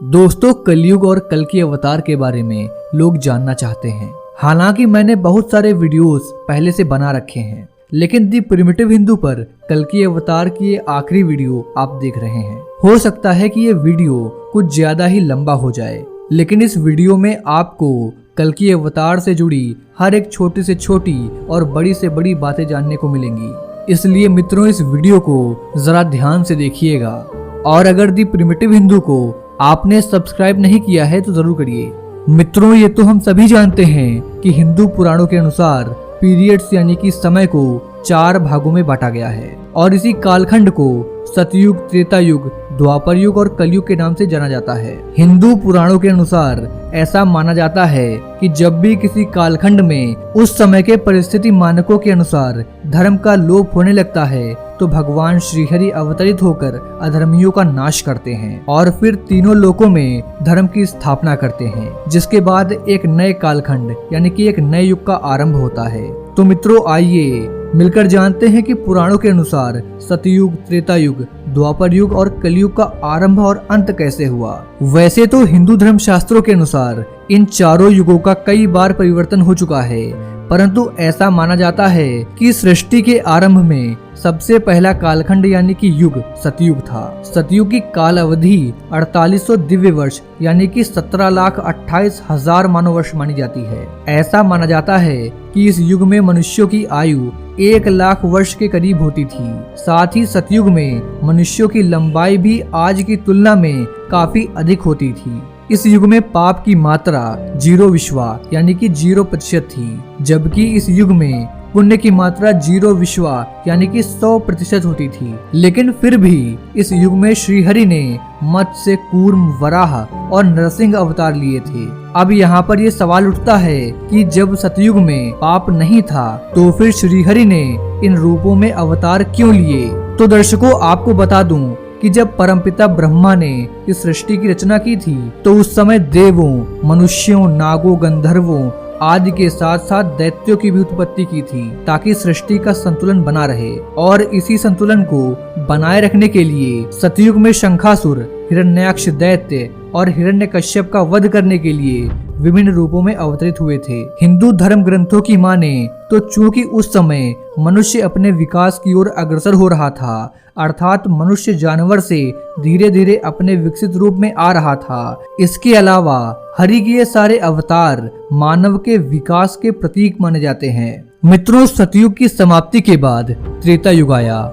दोस्तों, कलयुग और कल की अवतार के बारे में लोग जानना चाहते हैं। हालांकि मैंने बहुत सारे वीडियोस पहले से बना रखे हैं, लेकिन दी प्रिमिटिव हिंदू पर कल की अवतार की ये आखिरी वीडियो आप देख रहे हैं। हो सकता है कि ये वीडियो कुछ ज्यादा ही लंबा हो जाए, लेकिन इस वीडियो में आपको कल की अवतार से जुड़ी हर एक छोटी से छोटी और बड़ी से बड़ी बातें जानने को मिलेंगी। इसलिए मित्रों, इस वीडियो को जरा ध्यान से देखिएगा। और अगर दी प्रिमिटिव हिंदू को आपने सब्सक्राइब नहीं किया है तो जरूर करिए। मित्रों, ये तो हम सभी जानते हैं कि हिंदू पुराणों के अनुसार पीरियड्स यानी कि समय को 4 भागों में बांटा गया है और इसी कालखंड को सतयुग, त्रेता युग, द्वापर युग और कलयुग के नाम से जाना जाता है। हिंदू पुराणों के अनुसार ऐसा माना जाता है कि जब भी किसी कालखंड में उस समय के परिस्थिति मानकों के अनुसार धर्म का लोप होने लगता है तो भगवान श्रीहरि अवतरित होकर अधर्मियों का नाश करते हैं और फिर तीनों लोकों में धर्म की स्थापना करते हैं, जिसके बाद एक नए कालखंड यानी कि एक नए युग का आरंभ होता है। तो मित्रों, आइए मिलकर जानते हैं कि पुराणों के अनुसार सतयुग, त्रेता युग, द्वापर युग और कलयुग का आरंभ और अंत कैसे हुआ। वैसे तो हिंदू धर्म शास्त्रों के अनुसार इन चारों युगों का कई बार परिवर्तन हो चुका है, परंतु ऐसा माना जाता है कि सृष्टि के आरंभ में सबसे पहला कालखंड यानी कि युग सतयुग था। सतयुग की काल अवधि 4800 दिव्य वर्ष यानी कि 17,28,000 मानव वर्ष मानी जाती है। ऐसा माना जाता है कि इस युग में मनुष्यों की आयु 1 लाख वर्ष के करीब होती थी। साथ ही सतयुग में मनुष्यों की लंबाई भी आज की तुलना में काफी अधिक होती थी। इस युग में पाप की मात्रा 0 विश्वा यानी कि 0% थी, जबकि इस युग में पुण्य की मात्रा 0 विश्वा यानी कि 100% होती थी। लेकिन फिर भी इस युग में श्रीहरि ने मत्स्य, कूर्म, वराह और नरसिंह अवतार लिए थे। अब यहाँ पर ये सवाल उठता है कि जब सतयुग में पाप नहीं था तो फिर श्रीहरि ने इन रूपों में अवतार क्यों लिए। तो दर्शकों, आपको बता दूं कि जब परमपिता ब्रह्मा ने इस सृष्टि की रचना की थी तो उस समय देवों, मनुष्यों, नागों, गंधर्वों आदि के साथ साथ दैत्यों की भी उत्पत्ति की थी ताकि सृष्टि का संतुलन बना रहे। और इसी संतुलन को बनाए रखने के लिए सतयुग में शंखासुर, हिरण्याक्ष दैत्य और हिरण्यकश्यप का वध करने के लिए विभिन्न रूपों में अवतरित हुए थे। हिंदू धर्म ग्रंथों की माने तो चूंकि उस समय मनुष्य अपने विकास की ओर अग्रसर हो रहा था, अर्थात मनुष्य जानवर से धीरे धीरे अपने विकसित रूप में आ रहा था। इसके अलावा हरि के सारे अवतार मानव के विकास के प्रतीक माने जाते हैं। मित्रों, सतयुग की समाप्ति के बाद त्रेता युग आया।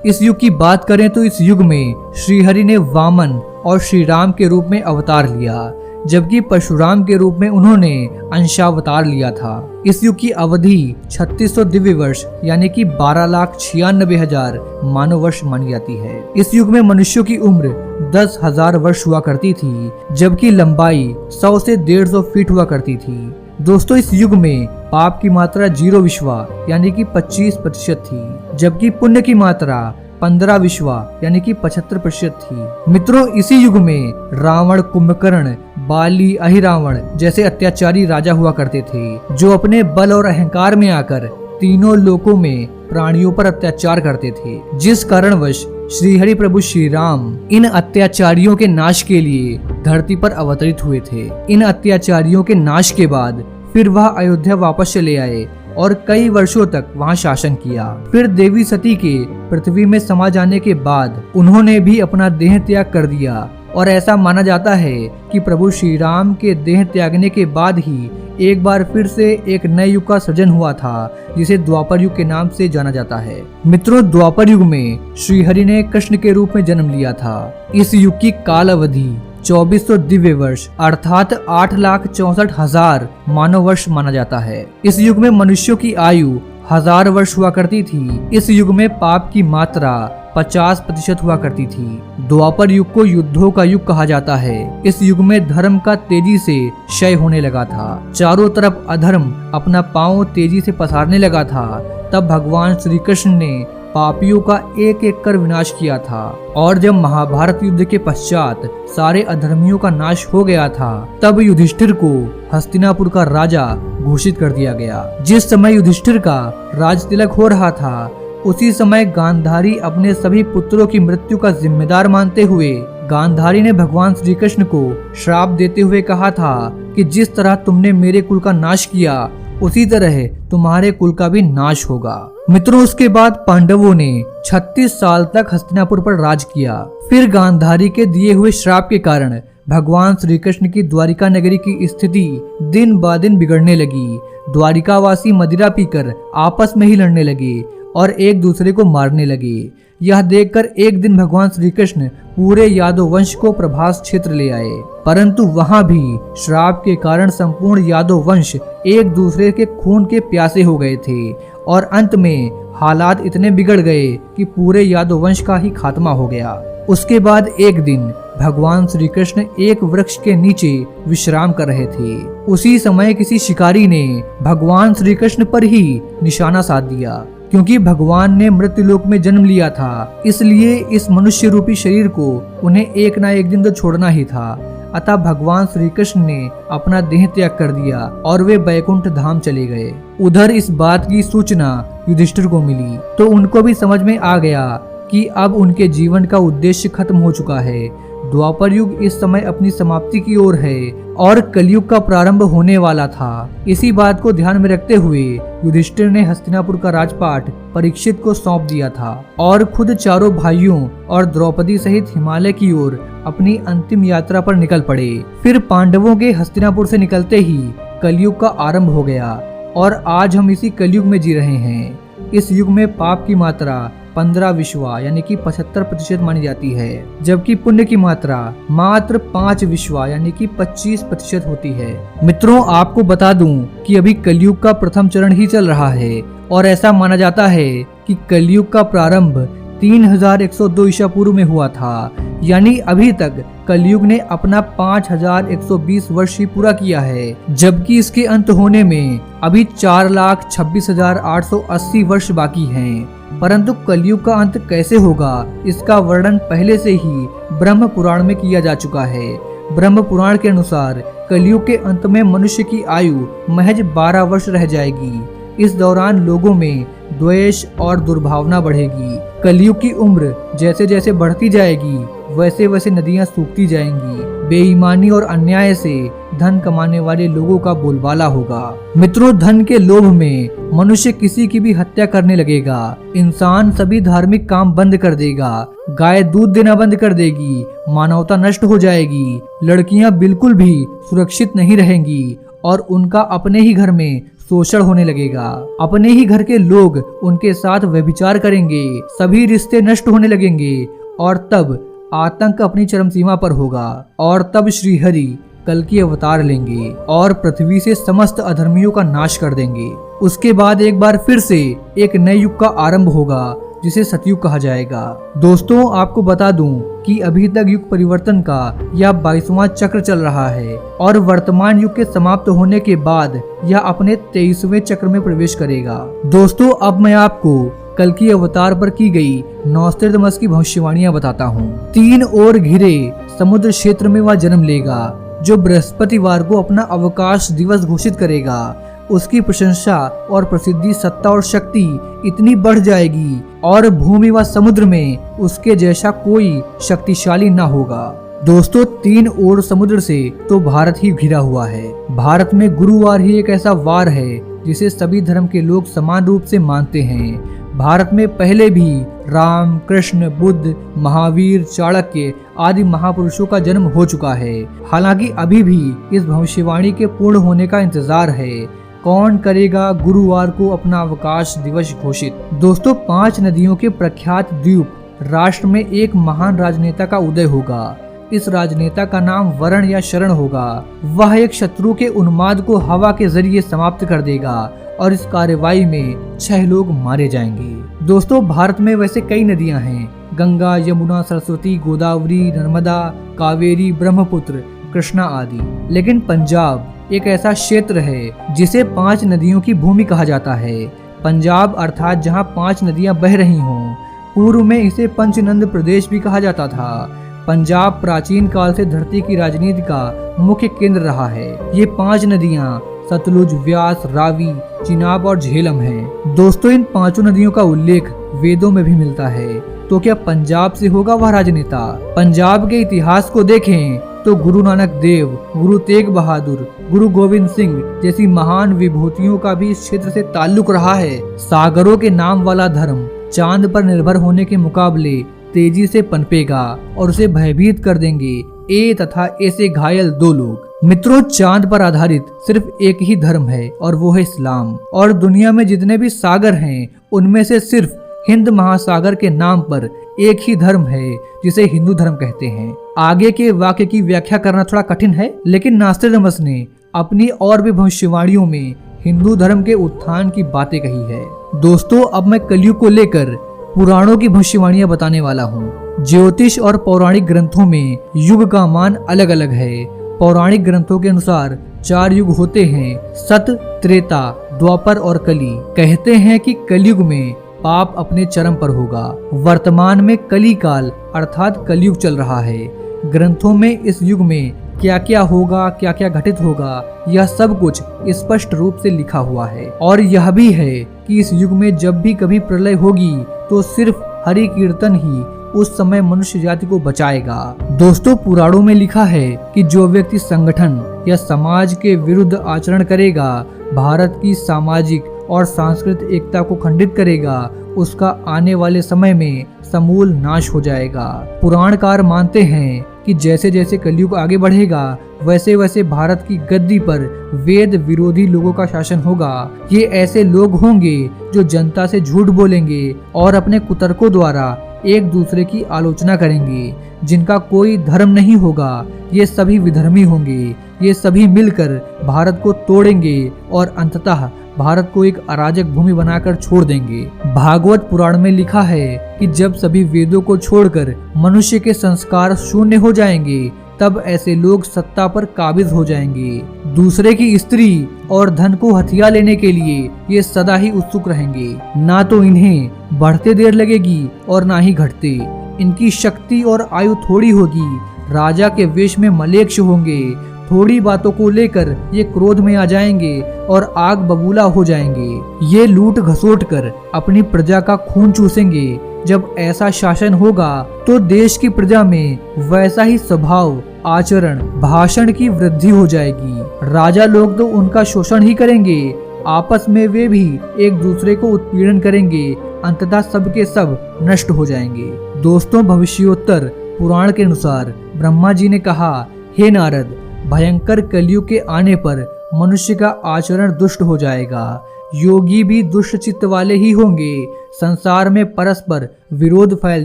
इस युग की बात करें तो इस युग में श्रीहरि ने वामन और श्री राम के रूप में अवतार लिया, जबकि परशुराम के रूप में उन्होंने अंशावतार लिया था। इस युग की अवधि 3600 दिव्य वर्ष यानी कि 12,96,000 मानव वर्ष मानी जाती है। इस युग में मनुष्यों की उम्र 10,000 वर्ष हुआ करती थी, जबकि लंबाई 100 से 150 फीट हुआ करती थी। दोस्तों, इस युग में पाप की मात्रा 0 विश्वा यानी कि 25% थी, जबकि पुण्य की मात्रा 15 विश्वा यानी कि 75% थी। मित्रों, इसी युग में रावण, कुंभकर्ण, बाली, अहिरावण जैसे अत्याचारी राजा हुआ करते थे, जो अपने बल और अहंकार में आकर तीनों लोकों में प्राणियों पर अत्याचार करते थे, जिस कारणवश श्रीहरि प्रभु श्री राम इन अत्याचारियों के नाश के लिए धरती पर अवतरित हुए थे। इन अत्याचारियों के नाश के बाद फिर वह अयोध्या वापस चले आए और कई वर्षों तक वहां शासन किया। फिर देवी सती के पृथ्वी में समा जाने के बाद उन्होंने भी अपना देह त्याग कर दिया और ऐसा माना जाता है कि प्रभु श्री राम के देह त्यागने के बाद ही एक बार फिर से एक नए युग का सृजन हुआ था, जिसे द्वापर युग के नाम से जाना जाता है। मित्रों, द्वापर युग में श्रीहरि ने कृष्ण के रूप में जन्म लिया था। इस युग की काल अवधि 2400 दिव्य वर्ष अर्थात 8,64,000 मानव वर्ष माना जाता है। इस युग में मनुष्यों की आयु 1000 वर्ष हुआ करती थी। इस युग में पाप की मात्रा 50% हुआ करती थी। द्वापर युग को युद्धों का युग कहा जाता है। इस युग में धर्म का तेजी से क्षय होने लगा था। चारों तरफ अधर्म अपना पांव तेजी से पसारने लगा था। तब भगवान श्री कृष्ण ने पापियों का एक एक कर विनाश किया था। और जब महाभारत युद्ध के पश्चात सारे अधर्मियों का नाश हो गया था, तब युधिष्ठिर को हस्तिनापुर का राजा घोषित कर दिया गया। जिस समय युधिष्ठिर का राज तिलक हो रहा था, उसी समय गांधारी अपने सभी पुत्रों की मृत्यु का जिम्मेदार मानते हुए गांधारी ने भगवान श्री कृष्ण को श्राप देते हुए कहा था कि जिस तरह तुमने मेरे कुल का नाश किया उसी तरह तुम्हारे कुल का भी नाश होगा। मित्रों, उसके बाद पांडवों ने 36 साल तक हस्तिनापुर पर राज किया। फिर गांधारी के दिए हुए श्राप के कारण भगवान श्री कृष्ण की द्वारिका नगरी की स्थिति दिन ब दिन बिगड़ने लगी। द्वारिकावासी मदिरा पीकर आपस में ही लड़ने लगे और एक दूसरे को मारने लगे। यह देखकर एक दिन भगवान श्री कृष्ण पूरे यादव वंश को प्रभास क्षेत्र ले आए, परंतु वहां भी श्राप के कारण संपूर्ण यादव वंश एक दूसरे के खून के प्यासे हो गए थे और अंत में हालात इतने बिगड़ गए कि पूरे यादव वंश का ही खात्मा हो गया। उसके बाद एक दिन भगवान श्री कृष्ण एक वृक्ष के नीचे विश्राम कर रहे थे। उसी समय किसी शिकारी ने भगवान श्री कृष्ण पर ही निशाना साध दिया। क्योंकि भगवान ने मृत्युलोक में जन्म लिया था, इसलिए इस मनुष्य रूपी शरीर को उन्हें एक ना एक दिन तो छोड़ना ही था। अतः भगवान श्री कृष्ण ने अपना देह त्याग कर दिया और वे बैकुंठ धाम चले गए। उधर इस बात की सूचना युधिष्ठिर को मिली तो उनको भी समझ में आ गया कि अब उनके जीवन का उद्देश्य खत्म हो चुका है। द्वापर युग इस समय अपनी समाप्ति की ओर है और कलयुग का प्रारंभ होने वाला था। इसी बात को ध्यान में रखते हुए युधिष्ठिर ने हस्तिनापुर का राजपाट परीक्षित को सौंप दिया था और खुद चारों भाइयों और द्रौपदी सहित हिमालय की ओर अपनी अंतिम यात्रा पर निकल पड़े। फिर पांडवों के हस्तिनापुर से निकलते ही कलयुग का आरंभ हो गया और आज हम इसी कलयुग में जी रहे हैं। इस युग में पाप की मात्रा 15 विश्वा यानी कि 75% मानी जाती है, जबकि पुण्य की मात्रा मात्र 5 विश्वा यानी कि 25% होती है। मित्रों, आपको बता दूं कि अभी कलयुग का प्रथम चरण ही चल रहा है और ऐसा माना जाता है कि कलयुग का प्रारंभ 3102 ईसा पूर्व में हुआ था, यानी अभी तक कलयुग ने अपना 5120 वर्ष ही पूरा किया है, जबकि इसके अंत होने में अभी 4,26,880 वर्ष बाकी हैं। परंतु कलयुग का अंत कैसे होगा, इसका वर्णन पहले से ही ब्रह्म पुराण में किया जा चुका है। ब्रह्म पुराण के अनुसार कलयुग के अंत में मनुष्य की आयु महज 12 वर्ष रह जाएगी। इस दौरान लोगों में द्वेष और दुर्भावना बढ़ेगी। कलयुग की उम्र जैसे जैसे बढ़ती जाएगी वैसे वैसे नदियां सूखती जाएंगी। बेईमानी और अन्याय से धन कमाने वाले लोगों का बोलबाला होगा। मित्रों, धन के लोभ में मनुष्य किसी की भी हत्या करने लगेगा। इंसान सभी धार्मिक काम बंद कर देगा। गाय दूध देना बंद कर देगी। मानवता नष्ट हो जाएगी। लड़कियां बिल्कुल भी सुरक्षित नहीं रहेंगी और उनका अपने ही घर में शोषण होने लगेगा। अपने ही घर के लोग उनके साथ व्यभिचार करेंगे। सभी रिश्ते नष्ट होने लगेंगे और तब आतंक अपनी चरम सीमा पर होगा और तब श्रीहरि कल की अवतार लेंगे और पृथ्वी से समस्त अधर्मियों का नाश कर देंगे। उसके बाद एक बार फिर से एक नए युग का आरंभ होगा जिसे सतयुग कहा जाएगा। दोस्तों, आपको बता दूं कि अभी तक युग परिवर्तन का यह 22वां चक्र चल रहा है और वर्तमान युग के समाप्त होने के बाद यह अपने 23वें चक्र में प्रवेश करेगा। दोस्तों, अब मैं आपको कल की अवतार पर की गई नॉस्ट्रेडमस की भविष्यवाणियां बताता हूँ। 3 ओर घिरे समुद्र क्षेत्र में वह जन्म लेगा जो बृहस्पतिवार को अपना अवकाश दिवस घोषित करेगा। उसकी प्रशंसा और प्रसिद्धि, सत्ता और शक्ति इतनी बढ़ जाएगी और भूमि व समुद्र में उसके जैसा कोई शक्तिशाली न होगा। दोस्तों, 3 ओर समुद्र से तो भारत ही घिरा हुआ है। भारत में गुरुवार ही एक ऐसा वार है जिसे सभी धर्म के लोग समान रूप से मानते हैं। भारत में पहले भी राम, कृष्ण, बुद्ध, महावीर, चाणक्य आदि महापुरुषों का जन्म हो चुका है। हालांकि अभी भी इस भविष्यवाणी के पूर्ण होने का इंतजार है। कौन करेगा गुरुवार को अपना अवकाश दिवस घोषित। दोस्तों, 5 नदियों के प्रख्यात द्वीप राष्ट्र में एक महान राजनेता का उदय होगा। इस राजनेता का नाम वरण या शरण होगा। वह एक शत्रु के उन्माद को हवा के जरिए समाप्त कर देगा और इस कार्रवाई में 6 लोग मारे जाएंगे। दोस्तों, भारत में वैसे कई नदियां हैं, गंगा, यमुना, सरस्वती, गोदावरी, नर्मदा, कावेरी, ब्रह्मपुत्र, कृष्णा आदि। लेकिन पंजाब एक ऐसा क्षेत्र है जिसे 5 नदियों की भूमि कहा जाता है। पंजाब अर्थात जहां 5 नदियां बह रही हों। पूर्व में इसे पंचनंद प्रदेश भी कहा जाता था। पंजाब प्राचीन काल से धरती की राजनीति का मुख्य केंद्र रहा है। ये 5 नदियां सतलुज, व्यास, रावी, चिनाब और झेलम हैं। दोस्तों, इन 5 नदियों का उल्लेख वेदों में भी मिलता है। तो क्या पंजाब से होगा वह राजनेता? पंजाब के इतिहास को देखें तो गुरु नानक देव, गुरु तेग बहादुर, गुरु गोविंद सिंह जैसी महान विभूतियों का भी इस क्षेत्र से ताल्लुक रहा है। सागरों के नाम वाला धर्म चांद पर निर्भर होने के मुकाबले तेजी से पनपेगा और उसे भयभीत कर देंगे ए तथा ए से घायल 2 लोग। मित्रों, चांद पर आधारित सिर्फ एक ही धर्म है और वो है इस्लाम। और दुनिया में जितने भी सागर हैं उनमें से सिर्फ हिंद महासागर के नाम पर एक ही धर्म है जिसे हिंदू धर्म कहते हैं। आगे के वाक्य की व्याख्या करना थोड़ा कठिन है, लेकिन नास्ट्रेडमस ने अपनी और भी भविष्यवाणियों में हिंदू धर्म के उत्थान की बातें कही है। दोस्तों, अब मैं कलयुग को लेकर पुराणों की भविष्यवाणियां बताने वाला हूँ। ज्योतिष और पौराणिक ग्रंथों में युग का मान अलग अलग है। पौराणिक ग्रंथों के अनुसार 4 युग होते हैं, सत, त्रेता, द्वापर और कली। कहते हैं कि कलयुग में पाप अपने चरम पर होगा। वर्तमान में कली काल अर्थात कलयुग चल रहा है। ग्रंथों में इस युग में क्या क्या होगा, क्या क्या घटित होगा, यह सब कुछ स्पष्ट रूप से लिखा हुआ है। और यह भी है कि इस युग में जब भी कभी प्रलय होगी तो सिर्फ हरि कीर्तन ही उस समय मनुष्य जाति को बचाएगा। दोस्तों, पुराणों में लिखा है कि जो व्यक्ति संगठन या समाज के विरुद्ध आचरण करेगा, भारत की सामाजिक और सांस्कृतिक एकता को खंडित करेगा, उसका आने वाले समय में समूल नाश हो जाएगा। पुराणकार मानते हैं कि जैसे जैसे कलयुग आगे बढ़ेगा वैसे वैसे भारत की गद्दी पर वेद विरोधी लोगों का शासन होगा। ये ऐसे लोग होंगे जो जनता से झूठ बोलेंगे और अपने कुतर्कों द्वारा एक दूसरे की आलोचना करेंगे। जिनका कोई धर्म नहीं होगा, ये सभी विधर्मी होंगे। ये सभी मिलकर भारत को तोड़ेंगे और अंततः भारत को एक अराजक भूमि बनाकर छोड़ देंगे। भागवत पुराण में लिखा है कि जब सभी वेदों को छोड़कर मनुष्य के संस्कार शून्य हो जाएंगे, तब ऐसे लोग सत्ता पर काबिज हो जाएंगे। दूसरे की स्त्री और धन को हथिया लेने के लिए ये सदा ही उत्सुक रहेंगे। ना तो इन्हें बढ़ते देर लगेगी और ना ही घटते। इनकी शक्ति और आयु थोड़ी होगी। राजा के वेश में मलेच्छ होंगे। थोड़ी बातों को लेकर ये क्रोध में आ जाएंगे और आग बबूला हो जाएंगे। ये लूट घसोट कर अपनी प्रजा का खून चूसेंगे। जब ऐसा शासन होगा तो देश की प्रजा में वैसा ही स्वभाव, आचरण, भाषण की वृद्धि हो जाएगी। राजा लोग तो उनका शोषण ही करेंगे। आपस में वे भी एक दूसरे को उत्पीड़न करेंगे। अंततः सब के सब नष्ट हो जाएंगे। दोस्तों, भविष्योत्तर पुराण के अनुसार ब्रह्मा जी ने कहा, हे नारद, भयंकर कलयुग के आने पर मनुष्य का आचरण दुष्ट हो जाएगा। योगी भी दुष्ट चित्त वाले ही होंगे। संसार में परस्पर विरोध फैल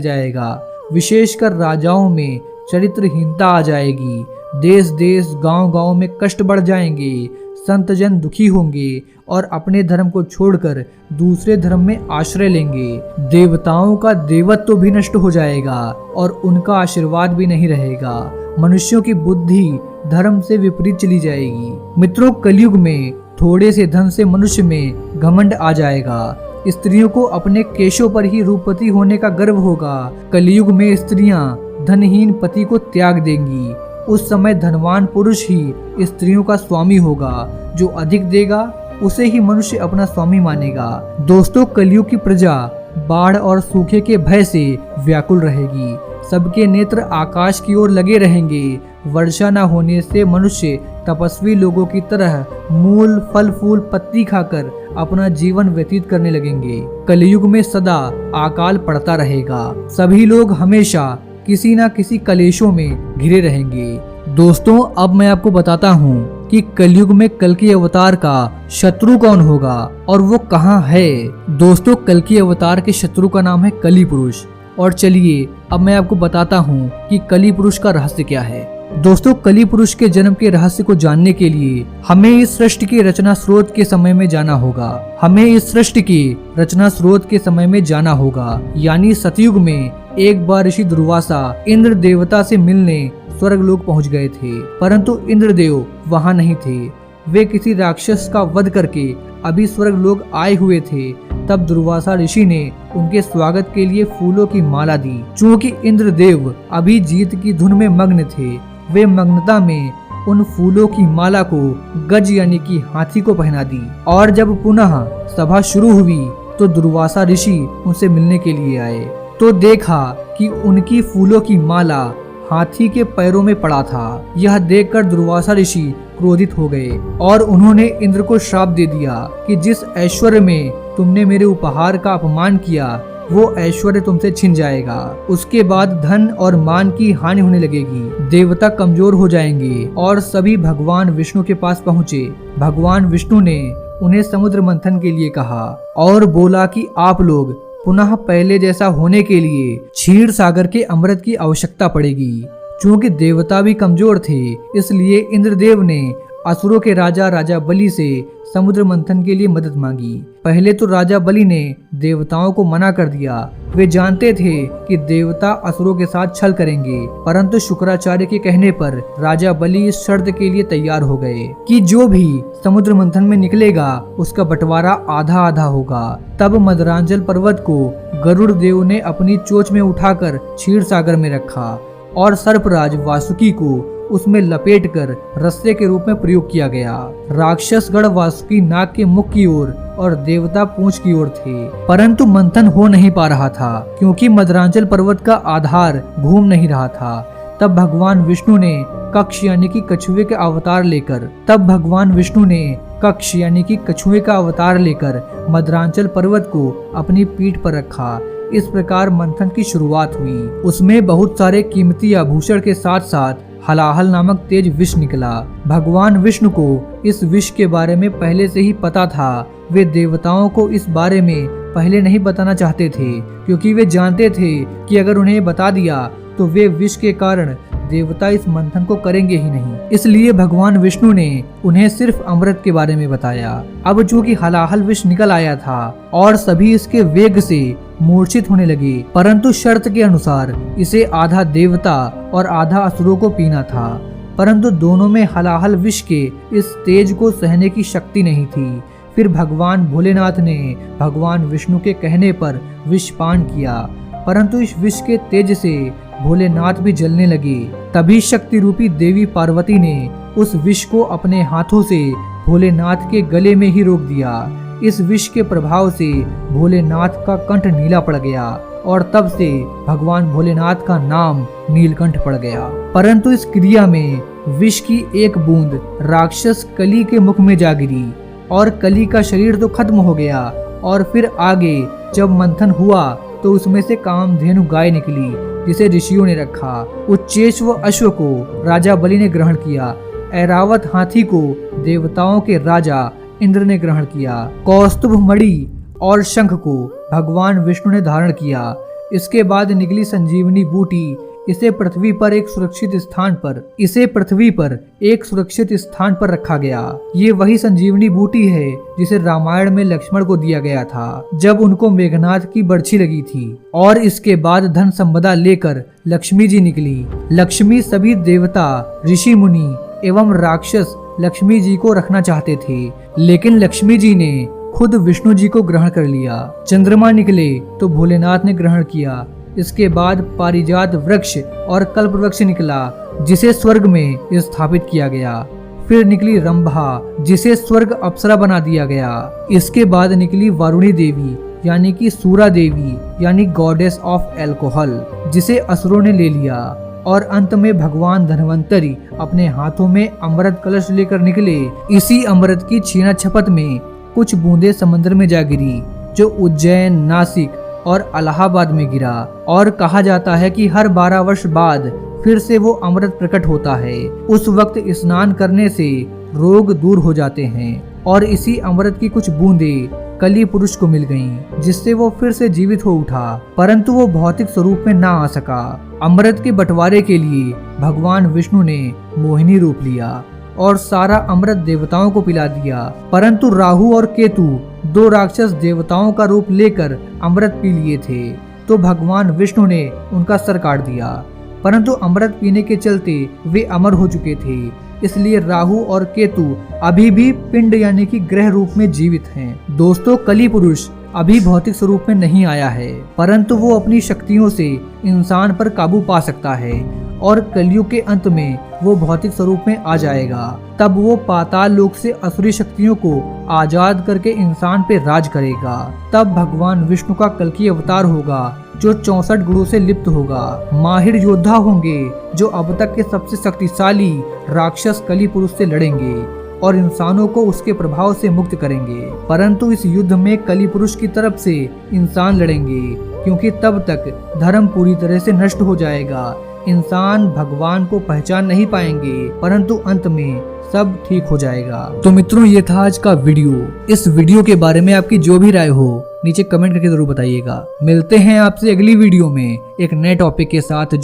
जाएगा। विशेषकर राजाओं में चरित्रहीनता आ जाएगी। देश देश, गांव गांव में कष्ट बढ़ जाएंगे। संत जन दुखी होंगे और अपने धर्म को छोड़कर दूसरे धर्म में आश्रय लेंगे। देवताओं का देवत्व भी नष्ट हो जाएगा और उनका आशीर्वाद भी नहीं रहेगा। मनुष्यों की बुद्धि धर्म से विपरीत चली जाएगी। मित्रों, कलयुग में थोड़े से धन से मनुष्य में घमंड आ जाएगा। स्त्रियों को अपने केशों पर ही रूपवती होने का गर्व होगा। कलयुग में स्त्रियां धनहीन पति को त्याग देंगी। उस समय धनवान पुरुष ही स्त्रियों का स्वामी होगा। जो अधिक देगा उसे ही मनुष्य अपना स्वामी मानेगा। दोस्तों, कलयुग की प्रजा बाढ़ और सूखे के भय से व्याकुल रहेगी। सबके नेत्र आकाश की ओर लगे रहेंगे। वर्षा न होने से मनुष्य तपस्वी लोगों की तरह मूल, फल, फूल, पत्ती खाकर अपना जीवन व्यतीत करने लगेंगे। कलयुग में सदा अकाल पड़ता रहेगा। सभी लोग हमेशा किसी न किसी कलेशों में घिरे रहेंगे। दोस्तों, अब मैं आपको बताता हूँ कि कलयुग में कल की अवतार का शत्रु कौन होगा और वो कहाँ है। दोस्तों, कल की अवतार के शत्रु का नाम है कली पुरुष। और चलिए अब मैं आपको बताता हूँ कि कली पुरुष का रहस्य क्या है। दोस्तों, कली पुरुष के जन्म के रहस्य को जानने के लिए हमें इस सृष्टि के रचना स्रोत के समय में जाना होगा। यानी सतयुग में एक बार ऋषि दुर्वासा इंद्र देवता से मिलने स्वर्गलोक पहुंच गए थे, परंतु इंद्रदेव वहां नहीं थे। वे किसी राक्षस का वध करके अभी स्वर्गलोक आए हुए थे। तब दुर्वासा ऋषि ने उनके स्वागत के लिए फूलों की माला दी। चूंकि इंद्रदेव अभी जीत की धुन में मग्न थे, वे मग्नता में उन फूलों की माला को गज यानी कि हाथी को पहना दी। और जब पुनः सभा शुरू हुई तो दुर्वासा ऋषि उनसे मिलने के लिए आए तो देखा कि उनकी फूलों की माला हाथी के पैरों में पड़ा था। यह देखकर दुर्वासा ऋषि क्रोधित हो गए और उन्होंने इंद्र को श्राप दे दिया कि जिस ऐश्वर्य में तुमने मेरे उपहार का अपमान किया वो ऐश्वर्य तुमसे छिन जाएगा। उसके बाद धन और मान की हानि होने लगेगी, देवता कमजोर हो जाएंगे। और सभी भगवान विष्णु के पास पहुँचे। भगवान विष्णु ने उन्हें समुद्र मंथन के लिए कहा और बोला कि आप लोग पुनः पहले जैसा होने के लिए क्षीर सागर के अमृत की आवश्यकता पड़ेगी। चूंकि देवता भी कमजोर थे इसलिए इंद्रदेव ने असुरों के राजा बलि से समुद्र मंथन के लिए मदद मांगी। पहले तो राजा बलि ने देवताओं को मना कर दिया। वे जानते थे कि देवता असुरों के साथ छल करेंगे, परंतु शुक्राचार्य के कहने पर राजा बलि इस शर्त के लिए तैयार हो गए कि जो भी समुद्र मंथन में निकलेगा उसका बंटवारा आधा आधा होगा। तब मदरांजल पर्वत को गरुड़ देव ने अपनी चोंच में उठाकर क्षीर सागर में रखा और सर्पराज वासुकी को उसमें लपेटकर रस्से के रूप में प्रयोग किया गया। राक्षसगण वासुकी नाग के मुख की ओर और देवता पूंछ की ओर थे, परंतु मंथन हो नहीं पा रहा था क्योंकि मदरांचल पर्वत का आधार घूम नहीं रहा था। तब भगवान विष्णु ने कक्ष यानी कि कछुए का अवतार लेकर मदरांचल पर्वत को अपनी पीठ पर रखा। इस प्रकार मंथन की शुरुआत हुई। उसमें बहुत सारे कीमती आभूषण के साथ साथ हलाहल नामक तेज विष निकला। भगवान विष्णु को इस विष के बारे में पहले से ही पता था। वे देवताओं को इस बारे में पहले नहीं बताना चाहते थे क्योंकि वे जानते थे कि अगर उन्हें बता दिया तो वे विष के कारण देवता इस मंथन को करेंगे ही नहीं। इसलिए भगवान विष्णु ने उन्हें सिर्फ अमृत के बारे में बताया। अब चूंकि हलाहल विष निकल आया था और सभी इसके वेग से मूर्छित होने लगे, परंतु शर्त के अनुसार इसे आधा देवता और आधा असुरों को पीना था। परंतु दोनों में हलाहल विष के इस तेज को सहने की शक्ति नहीं थी। फिर भगवान भोलेनाथ ने भगवान विष्णु के कहने पर विष पान किया, परंतु इस विष के तेज से भोलेनाथ भी जलने लगे। तभी शक्ति रूपी देवी पार्वती ने उस विष को अपने हाथों से भोलेनाथ के गले में ही रोक दिया। इस विष के प्रभाव से भोलेनाथ का कंठ नीला पड़ गया और तब से भगवान भोलेनाथ का नाम नीलकंठ पड़ गया। परंतु इस क्रिया में विष की एक बूंद राक्षस कली के मुख में जा गिरी और कली का शरीर तो खत्म हो गया। और फिर आगे जब मंथन हुआ तो उसमें से कामधेनु गाय निकली जिसे ऋषियों ने रखा। उच्चेश्व अश्व को राजा बलि ने ग्रहण किया। ऐरावत हाथी को देवताओं के राजा इंद्र ने ग्रहण किया। कौस्तुभ मणि और शंख को भगवान विष्णु ने धारण किया। इसके बाद निकली संजीवनी बूटी। इसे पृथ्वी पर एक सुरक्षित स्थान पर रखा गया। ये वही संजीवनी बूटी है जिसे रामायण में लक्ष्मण को दिया गया था जब उनको मेघनाथ की बरछी लगी थी। और इसके बाद धन संपदा लेकर लक्ष्मी जी निकली। लक्ष्मी सभी देवता, ऋषि मुनि एवं राक्षस लक्ष्मी जी को रखना चाहते थे, लेकिन लक्ष्मी जी ने खुद विष्णु जी को ग्रहण कर लिया। चंद्रमा निकले तो भोलेनाथ ने ग्रहण किया। इसके बाद पारिजात वृक्ष और कल्प वृक्ष निकला जिसे स्वर्ग में स्थापित किया गया। फिर निकली रंभा जिसे स्वर्ग अप्सरा बना दिया गया। इसके बाद निकली वारुणी देवी यानी कि सूरा देवी यानी गॉडेस ऑफ एल्कोहल जिसे असुरों ने ले लिया। और अंत में भगवान धन्वंतरी अपने हाथों में अमृत कलश लेकर निकले। इसी अमृत की छीना छपत में कुछ बूंदे समंदर में जा गिरी जो उज्जैन, नासिक और इलाहाबाद में गिरा। और कहा जाता है कि हर 12 वर्ष बाद फिर से वो अमृत प्रकट होता है। उस वक्त स्नान करने से रोग दूर हो जाते हैं। और इसी अमृत की कुछ बूंदे कली पुरुष को मिल गईं, जिससे वो फिर से जीवित हो उठा, परंतु वो भौतिक स्वरूप में ना आ सका। अमृत के बंटवारे के लिए भगवान विष्णु ने मोहिनी रूप लिया और सारा अमृत देवताओं को पिला दिया। परंतु राहु और केतु 2 राक्षस देवताओं का रूप लेकर अमृत पी लिए थे, तो भगवान विष्णु ने उनका सर काट दिया। परंतु अमृत पीने के चलते वे अमर हो चुके थे, इसलिए राहु और केतु अभी भी पिंड यानी कि ग्रह रूप में जीवित हैं। दोस्तों, कली पुरुष अभी भौतिक स्वरूप में नहीं आया है, परंतु वो अपनी शक्तियों से इंसान पर काबू पा सकता है। और कलयुग के अंत में वो भौतिक स्वरूप में आ जाएगा। तब वो पाताल लोक से असुरी शक्तियों को आजाद करके इंसान पे राज करेगा। तब भगवान विष्णु का कल्कि अवतार होगा जो 64 गुणों से लिप्त होगा। माहिर योद्धा होंगे जो अब तक के सबसे शक्तिशाली राक्षस कली पुरुष से लड़ेंगे और इंसानों को उसके प्रभाव से मुक्त करेंगे। परंतु इस युद्ध में कली पुरुष की तरफ से इंसान लड़ेंगे, क्योंकि तब तक धर्म पूरी तरह से नष्ट हो जाएगा। इंसान भगवान को पहचान नहीं पाएंगे, परंतु अंत में सब ठीक हो जाएगा। तो मित्रों, ये था आज का वीडियो। इस वीडियो के बारे में आपकी जो भी राय हो नीचे कमेंट करके जरूर बताइएगा। मिलते हैं आपसे अगली वीडियो में एक नए टॉपिक के साथ।